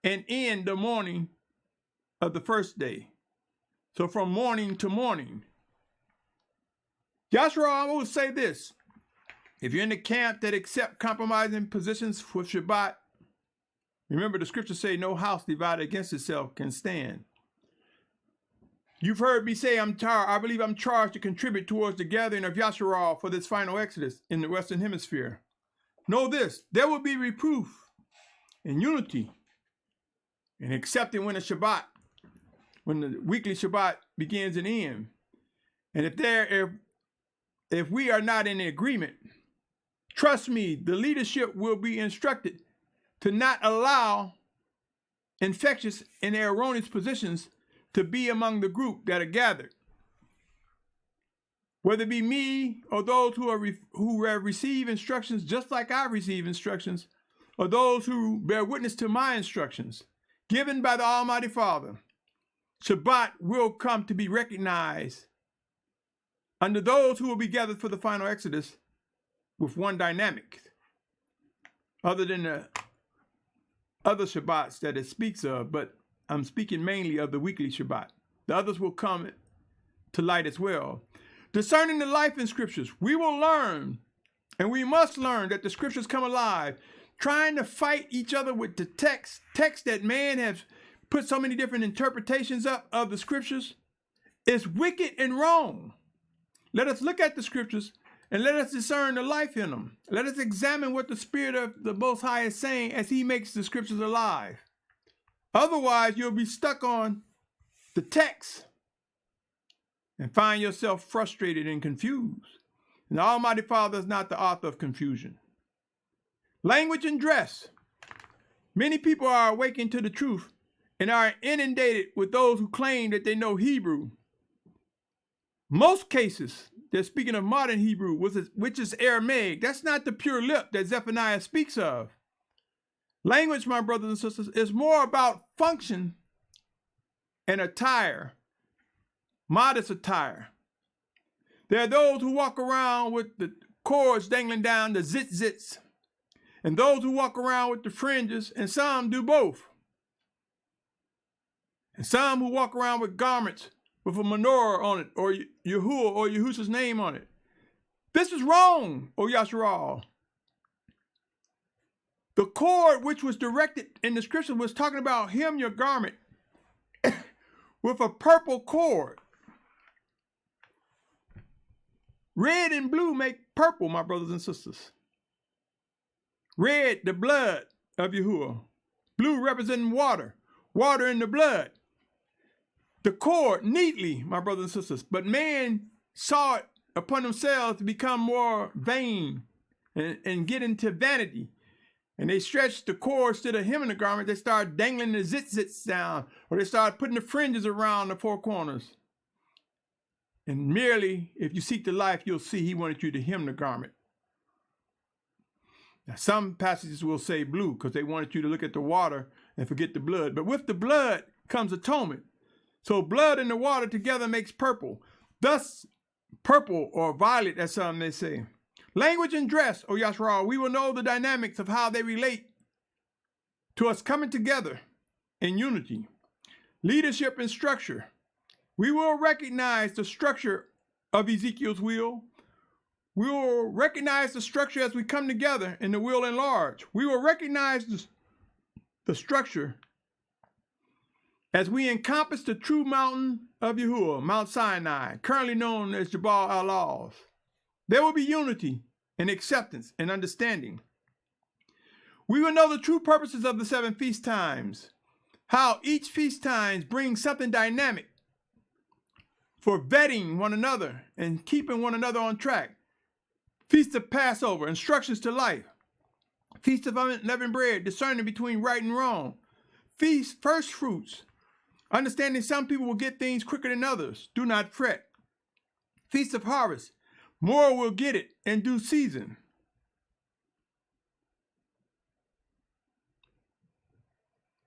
and end the morning of the 1st day. So from morning to morning. Yashar'al, I will say this. If you're in the camp that accept compromising positions with Shabbat, remember the scriptures say no house divided against itself can stand. You've heard me say I believe I'm charged to contribute towards the gathering of Yashar'al for this final exodus in the Western Hemisphere. Know this, there will be reproof and unity in accepting when the weekly Shabbat begins and ends. And if we are not in agreement, trust me, the leadership will be instructed to not allow infectious and erroneous positions to be among the group that are gathered. Whether it be me or those who have received instructions just like I receive instructions, or those who bear witness to my instructions given by the Almighty Father, Shabbat will come to be recognized under those who will be gathered for the final exodus with one dynamic, other than the other Shabbats that it speaks of, but I'm speaking mainly of the weekly Shabbat. The others will come to light as well. Discerning the life in scriptures, we will learn, and we must learn that the scriptures come alive. Trying to fight each other with the text that man has put so many different interpretations up of the scriptures is wicked and wrong. Let us look at the scriptures and let us discern the life in them. Let us examine what the Spirit of the Most High is saying as He makes the scriptures alive. Otherwise, you'll be stuck on the text and find yourself frustrated and confused. And the Almighty Father is not the author of confusion. Language and dress. Many people are awakened to the truth and are inundated with those who claim that they know Hebrew. Most cases, they're speaking of modern Hebrew, which is Aramaic. That's not the pure lip that Zephaniah speaks of. Language, my brothers and sisters, is more about function and attire, modest attire. There are those who walk around with the cords dangling down, the zits, and those who walk around with the fringes, and some do both. And some who walk around with garments with a menorah on it, or Yahuwah or Yahusha's name on it. This is wrong, O Yashar'al. The cord which was directed in the scripture was talking about hem your garment with a purple cord. Red and blue make purple, my brothers and sisters. Red, the blood of Yahuwah. Blue representing water. Water in the blood. The cord neatly, my brothers and sisters. But man saw it upon themselves to become more vain and get into vanity. and they stretch the cords to the hem of the garment, they start dangling the zits down, or they start putting the fringes around the four corners. And merely, if you seek the life, you'll see he wanted you to hem the garment. Now, some passages will say blue because they wanted you to look at the water and forget the blood. But with the blood comes atonement. So blood and the water together makes purple. Thus, purple or violet, as some may say. Language and dress, O Yashar'al, we will know the dynamics of how they relate to us coming together in unity. Leadership and structure. We will recognize the structure of Ezekiel's wheel. We will recognize the structure as we come together and the wheel enlarge. We will recognize the structure as we encompass the true mountain of Yahuah, Mount Sinai, currently known as Jabal al-Lawz. There will be unity and acceptance and understanding. We will know the true purposes of the 7 feast times, how each feast time brings something dynamic for vetting one another and keeping one another on track. Feast of Passover, instructions to life. Feast of unleavened bread, discerning between right and wrong. Feast first fruits, understanding some people will get things quicker than others. Do not fret. Feast of harvest, more will get it in due season.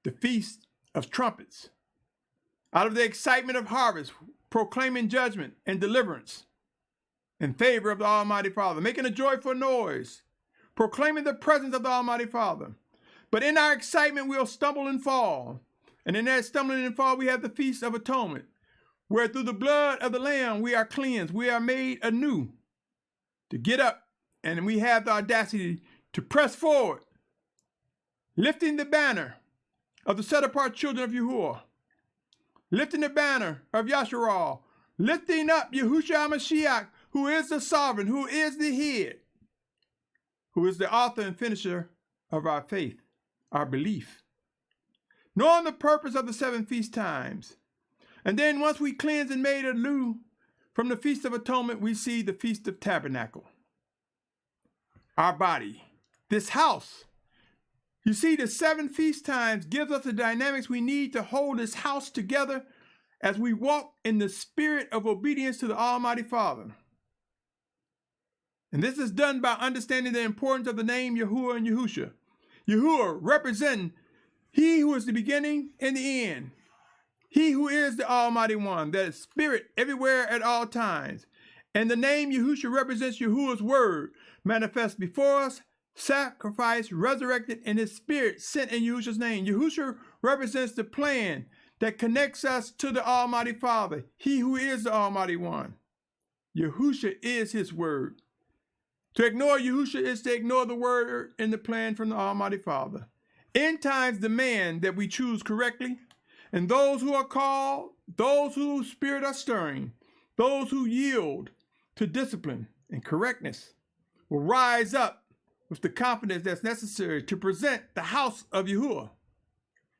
The Feast of Trumpets, out of the excitement of harvest, proclaiming judgment and deliverance in favor of the Almighty Father, making a joyful noise, proclaiming the presence of the Almighty Father. But in our excitement, we'll stumble and fall. And in that stumbling and fall, we have the Feast of Atonement, where through the blood of the Lamb, we are cleansed. We are made anew to get up, and we have the audacity to press forward, lifting the banner of the set-apart children of Yahuah, lifting the banner of Yashar'al, lifting up Yahusha Mashyach, who is the sovereign, who is the head, who is the author and finisher of our faith, our belief. Knowing the purpose of the 7 feast times. And then once we cleanse and made anew from the Feast of Atonement, we see the Feast of Tabernacle. Our body, this house. You see, the 7 feast times gives us the dynamics we need to hold this house together as we walk in the spirit of obedience to the Almighty Father. And this is done by understanding the importance of the name Yahuah and Yahusha. Yahuah representing he who is the beginning and the end. He who is the Almighty One, that is spirit everywhere at all times. And the name Yahusha represents Yahuwah's word, manifest before us, sacrificed, resurrected, and his spirit sent in Yahusha's name. Yahusha represents the plan that connects us to the Almighty Father, he who is the Almighty One. Yahusha is his word. To ignore Yahusha is to ignore the word and the plan from the Almighty Father. End times demand that we choose correctly, and those who are called, those whose spirit are stirring, those who yield to discipline and correctness will rise up with the confidence that's necessary to present the house of Yahuah,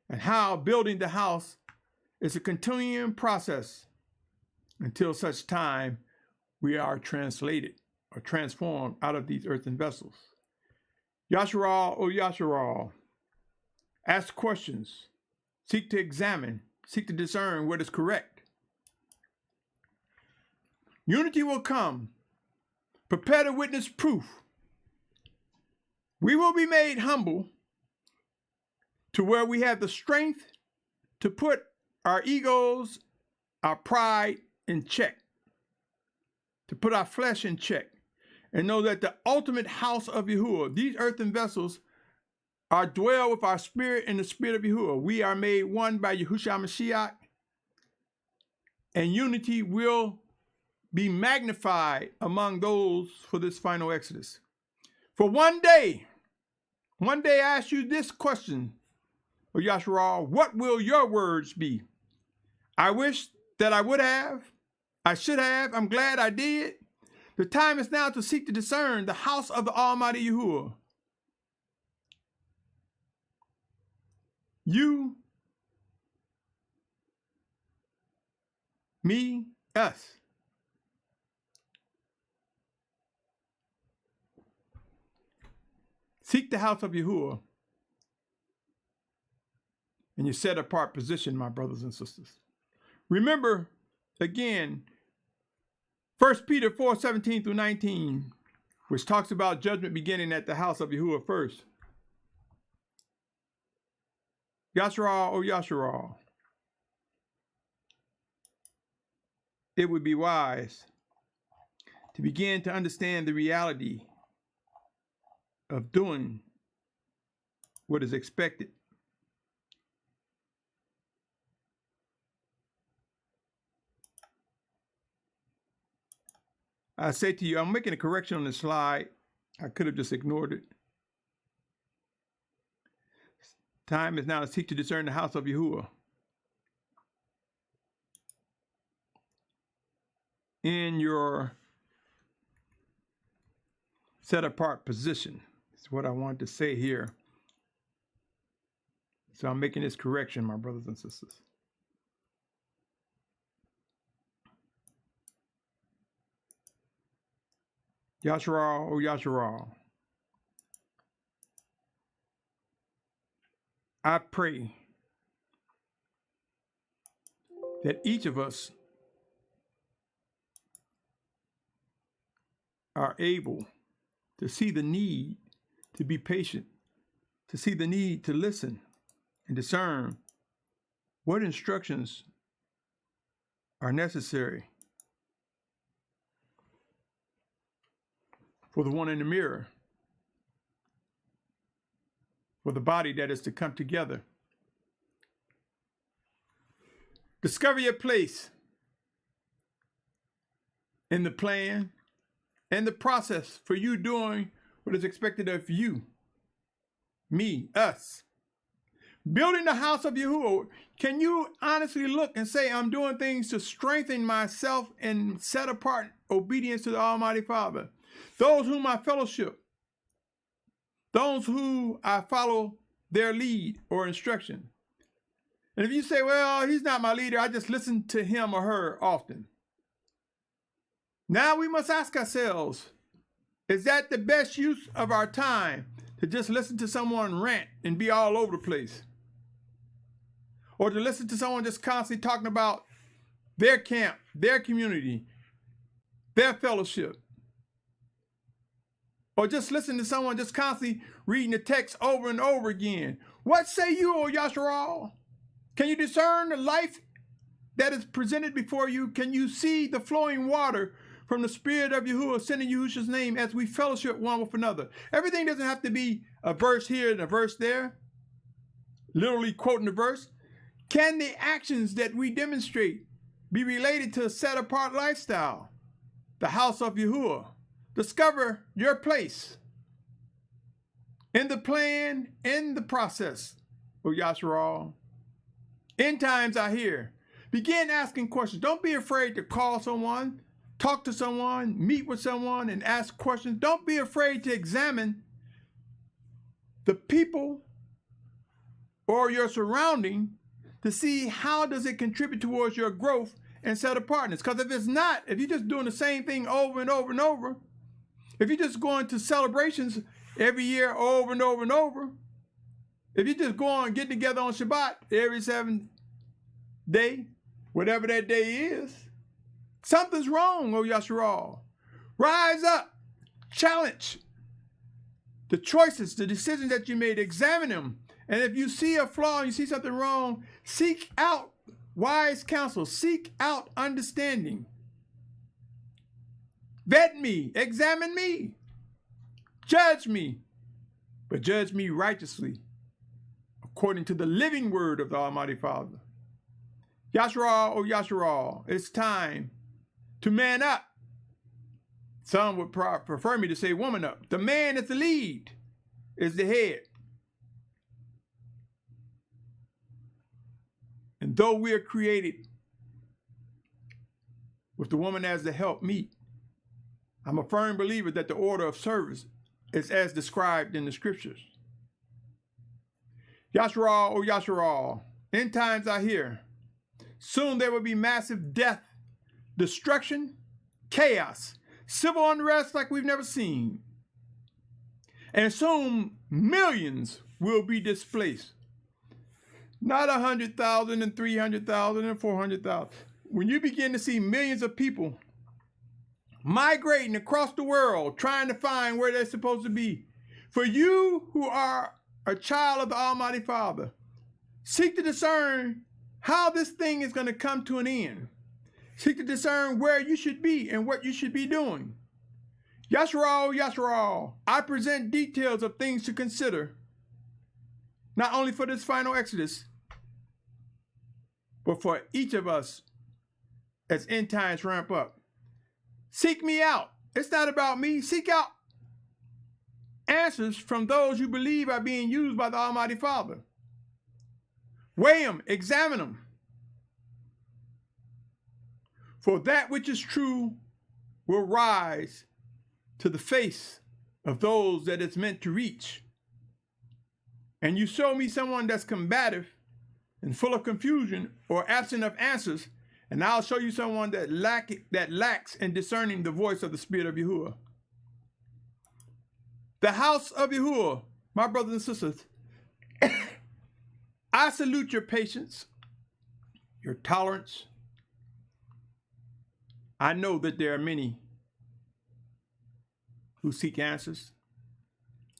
and how building the house is a continuing process until such time we are translated or transformed out of these earthen vessels. Yashar'al, O Yashar'al, ask questions, seek to examine, seek to discern what is correct. Unity will come. Prepare to witness proof. We will be made humble to where we have the strength to put our egos, our pride in check, to put our flesh in check, and know that the ultimate house of Yahuah, these earthen vessels, are dwell with our spirit in the spirit of Yahuah. We are made one by Yahusha Mashiach, and unity will be magnified among those for this final exodus. For one day I ask you this question, O Yashar'al, what will your words be? I wish that I would have, I should have, I'm glad I did. The time is now to seek to discern the house of the Almighty Yahuah. You, me, us. Seek the house of Yahuah in your set apart position, my brothers and sisters. Remember, again, 1 Peter 4:17 through 19, which talks about judgment beginning at the house of Yahuah first. Yashar'al, O Yashar'al, it would be wise to begin to understand the reality of doing what is expected. I say to you, I'm making a correction on the slide. I could have just ignored it. Time is now to seek to discern the house of Yahuah in your set apart position. That's what I wanted to say here. So I'm making this correction, my brothers and sisters. Yashar'al, O Yashar'al, I pray that each of us are able to see the need to be patient, to see the need to listen and discern what instructions are necessary for the one in the mirror, for the body that is to come together. Discover your place in the plan and the process for you doing what is expected of you, me, us. Building the house of Yahuah. Can you honestly look and say, I'm doing things to strengthen myself and set apart obedience to the Almighty Father? Those whom I fellowship, those who I follow their lead or instruction. And if you say, well, he's not my leader, I just listen to him or her often. Now we must ask ourselves, is that the best use of our time to just listen to someone rant and be all over the place? Or to listen to someone just constantly talking about their camp, their community, their fellowship? Or just listen to someone just constantly reading the text over and over again? What say you, O Yashar'al? Can you discern the life that is presented before you? Can you see the flowing water from the Spirit of Yahuah sending Yahusha's name as we fellowship one with another? Everything doesn't have to be a verse here and a verse there, literally quoting the verse. Can the actions that we demonstrate be related to a set-apart lifestyle? The house of Yahuah. Discover your place in the plan, in the process, O Yashar'al. End times are here. Begin asking questions. Don't be afraid to call someone, talk to someone, meet with someone, and ask questions. Don't be afraid to examine the people or your surrounding to see how does it contribute towards your growth and set apartness. Because if it's not, if you're just doing the same thing over and over and over, if you're just going to celebrations every year over and over and over, if you just go on getting together on Shabbat every 7th day, whatever that day is, something's wrong, O Yashar'al. Rise up, challenge the choices, the decisions that you made, examine them. And if you see a flaw and you see something wrong, seek out wise counsel, seek out understanding. Vet me, examine me, judge me, but judge me righteously, according to the living word of the Almighty Father. Yashar'al, O Yashar'al, it's time to man up. Some would prefer me to say woman up. The man is the lead, is the head. And though we are created with the woman as the helpmeet, I'm a firm believer that the order of service is as described in the scriptures. Yashar'al, O Yashar'al, end times are here. Soon there will be massive death, destruction, chaos, civil unrest like we've never seen. And soon millions will be displaced. Not 100,000 and 300,000 and 400,000. When you begin to see millions of people migrating across the world, trying to find where they're supposed to be, for you who are a child of the Almighty Father, seek to discern how this thing is going to come to an end. Seek to discern where you should be and what you should be doing. Yashar'al, Yashar'al, I present details of things to consider, not only for this final Exodus, but for each of us as end times ramp up. Seek me out. It's not about me. Seek out answers from those you believe are being used by the Almighty Father. Weigh them, examine them. For that which is true will rise to the face of those that it's meant to reach. And you show me someone that's combative and full of confusion or absent of answers, and I'll show you someone that lacks in discerning the voice of the Spirit of Yahuah. The House of Yahuah, my brothers and sisters, I salute your patience, your tolerance. I know that there are many who seek answers.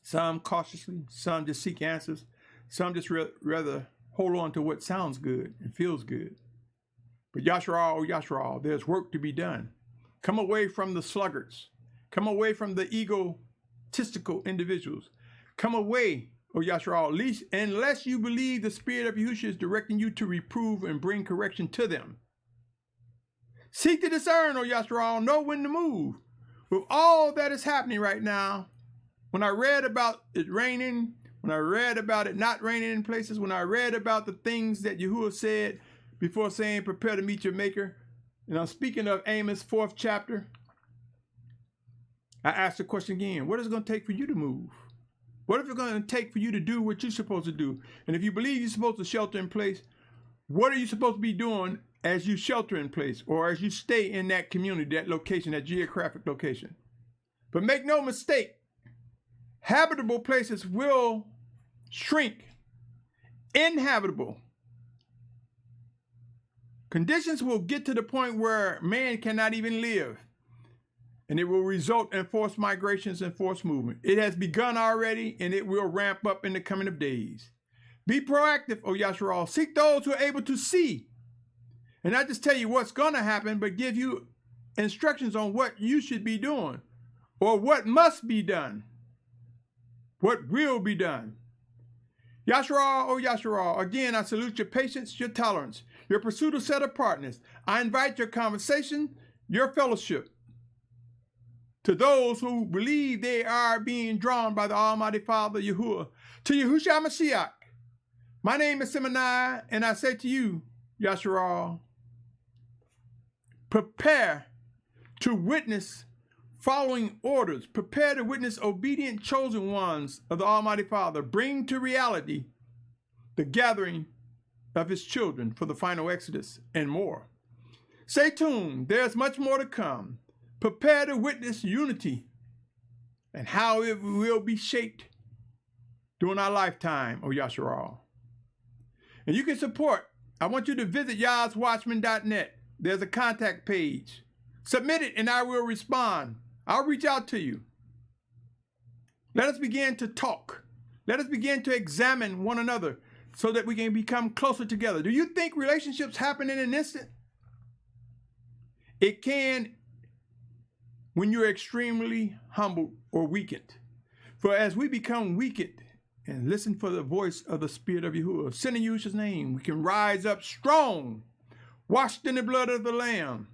Some cautiously, some just seek answers. Some just rather hold on to what sounds good and feels good. But Yashar'al, Yashar'al, there's work to be done. Come away from the sluggards. Come away from the egotistical individuals. Come away, O Yashar'al, unless you believe the Spirit of Yahusha is directing you to reprove and bring correction to them. Seek to discern, O Yashar'al, know when to move. With all that is happening right now, when I read about it raining, when I read about it not raining in places, when I read about the things that Yahuwah said before saying, prepare to meet your maker, and I'm speaking of Amos 4th chapter, I asked the question again, what is it going to take for you to move? What is it going to take for you to do what you're supposed to do? And if you believe you're supposed to shelter in place, what are you supposed to be doing as you shelter in place or as you stay in that community, that location, that geographic location? But make no mistake, habitable places will shrink. Inhabitable conditions will get to the point where man cannot even live. And it will result in forced migrations and forced movement. It has begun already, and it will ramp up in the coming of days. Be proactive, O Yashar'al. Seek those who are able to see. And not just tell you what's going to happen, but give you instructions on what you should be doing or what must be done, what will be done. Yashar'al, O Yashar'al, again, I salute your patience, your tolerance, your pursuit of set apartness. I invite your conversation, your fellowship, to those who believe they are being drawn by the Almighty Father, Yahuwah, to Yahusha Mashyach. My name is Symmanayah, and I say to you, Yashar'al, prepare to witness following orders. Prepare to witness obedient chosen ones of the Almighty Father. Bring to reality the gathering of his children for the final Exodus and more. Stay tuned. There's much more to come. Prepare to witness unity and how it will be shaped during our lifetime, O Yashar'al. And you can support. I want you to visit Watchman.net. There's a contact page. Submit it and I will respond. I'll reach out to you. Let us begin to talk. Let us begin to examine one another so that we can become closer together. Do you think relationships happen in an instant? It can when you're extremely humbled or weakened. For as we become weakened and listen for the voice of the Spirit of Yahuwah, send in Yahushua's name, we can rise up strong, washed in the blood of the Lamb.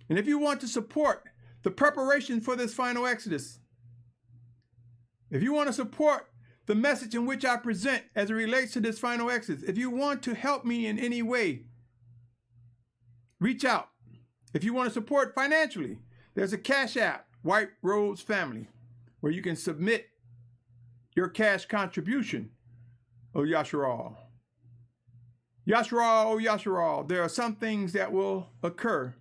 And if you want to support the preparation for this final Exodus, if you want to support the message in which I present as it relates to this final Exodus, if you want to help me in any way, reach out. If you want to support financially, there's a Cash App, White Rose Family, where you can submit your cash contribution, O Yashar'al. Yashar'al, O Yashar'al, there are some things that will occur.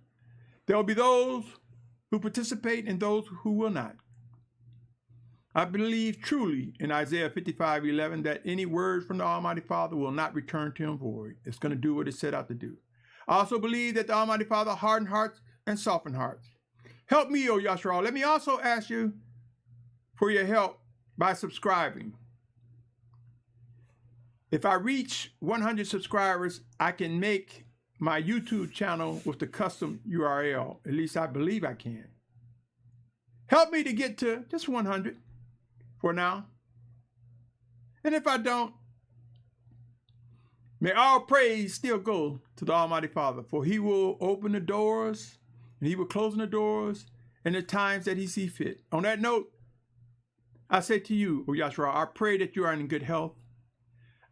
There will be those who participate and those who will not. I believe truly in Isaiah 55:11 that any word from the Almighty Father will not return to him void. It's going to do what it set out to do. I also believe that the Almighty Father hardened hearts and softened hearts. Help me, O Yashar'al. Let me also ask you for your help by subscribing. If I reach 100 subscribers, I can make my YouTube channel with the custom URL. At least I believe I can. Help me to get to just 100 for now. And if I don't, may all praise still go to the Almighty Father, for he will open the doors and he will close the doors in the times that he see fit. On that note, I say to you, O Yahshua, I pray that you are in good health.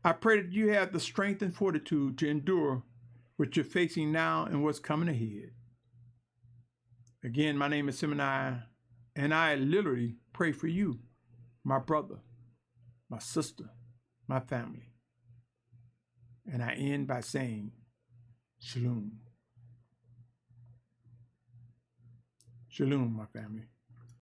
I pray that you have the strength and fortitude to endure what you're facing now and what's coming ahead. Again, my name is Symmanayah, and I literally pray for you, my brother, my sister, my family. And I end by saying, Shalom. Shalom, my family.